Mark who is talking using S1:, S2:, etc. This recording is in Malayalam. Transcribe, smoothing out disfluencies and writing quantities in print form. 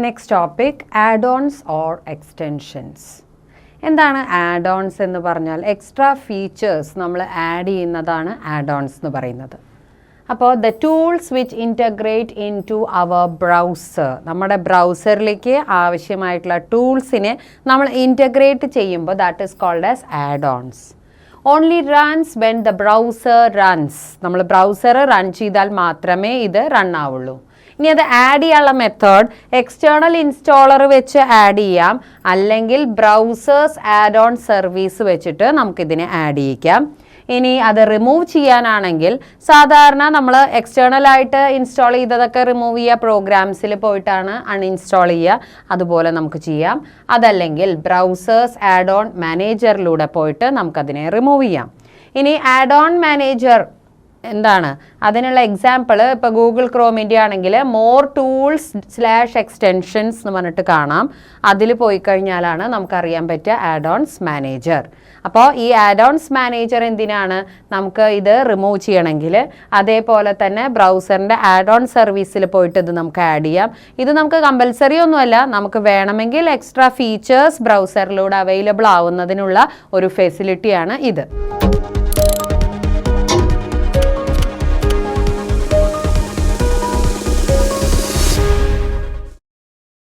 S1: Next topic add ons or extensions. എന്താണ് ആഡ്-ഓൺസ് എന്ന് പറഞ്ഞാൽ എക്സ്ട്രാ ഫീച്ചേഴ്സ് നമ്മൾ ആഡ് ചെയ്യുന്നതാണ് ആഡ്-ഓൺസ് എന്ന് പറയുന്നത്. അപ്പോൾ the tools which integrate into our browser, നമ്മുടെ ബ്രൗസറിലേക്ക് ആവശ്യമായിട്ടുള്ള ടൂൾസിനെ നമ്മൾ ഇൻറ്റഗ്രേറ്റ് ചെയ്യുമ്പോൾ that is called as add ons. Only runs when the browser runs, നമ്മൾ ബ്രൗസർ റൺ ചെയ്താൽ മാത്രമേ ഇത് റൺ ആവുള്ളൂ. ഇനി അത് ആഡ് ചെയ്യാനുള്ള മെത്തേഡ് എക്സ്റ്റേണൽ ഇൻസ്റ്റാളർ വെച്ച് ആഡ് ചെയ്യാം, അല്ലെങ്കിൽ ബ്രൗസേഴ്സ് ആഡ് ഓൺ സർവീസ് വെച്ചിട്ട് നമുക്കിതിനെ ആഡ് ചെയ്യിക്കാം. ഇനി അത് റിമൂവ് ചെയ്യാനാണെങ്കിൽ സാധാരണ നമ്മൾ എക്സ്റ്റേണലായിട്ട് ഇൻസ്റ്റാൾ ചെയ്തതൊക്കെ റിമൂവ് ചെയ്യുക, പ്രോഗ്രാംസിൽ പോയിട്ടാണ് അൺഇൻസ്റ്റാൾ ചെയ്യുക, അതുപോലെ നമുക്ക് ചെയ്യാം. അതല്ലെങ്കിൽ ബ്രൗസേഴ്സ് ആഡ് ഓൺ മാനേജറിലൂടെ പോയിട്ട് നമുക്കതിനെ റിമൂവ് ചെയ്യാം. ഇനി ആഡ് ഓൺ മാനേജർ എന്താണ്, അതിനുള്ള എക്സാമ്പിൾ ഇപ്പോൾ ഗൂഗിൾ ക്രോമിൻ്റെ ആണെങ്കിൽ മോർ ടൂൾസ് / എക്സ്റ്റൻഷൻസ് എന്ന് പറഞ്ഞിട്ട് കാണാം. അതിൽ പോയി കഴിഞ്ഞാലാണ് നമുക്കറിയാൻ പറ്റുക ആഡ് ഓൺസ് മാനേജർ. അപ്പോൾ ഈ ആഡ് ഓൺസ് മാനേജർ എന്തിനാണ്, നമുക്ക് ഇത് റിമൂവ് ചെയ്യണമെങ്കിൽ. അതേപോലെ തന്നെ ബ്രൗസറിൻ്റെ ആഡ് ഓൺ സർവീസിൽ പോയിട്ട് ഇത് നമുക്ക് ആഡ് ചെയ്യാം. ഇത് നമുക്ക് കമ്പൽസറി ഒന്നുമല്ല, നമുക്ക് വേണമെങ്കിൽ എക്സ്ട്രാ ഫീച്ചേഴ്സ് ബ്രൗസറിലൂടെ അവൈലബിൾ ആവുന്നതിനുള്ള ഒരു ഫെസിലിറ്റിയാണ് ഇത്.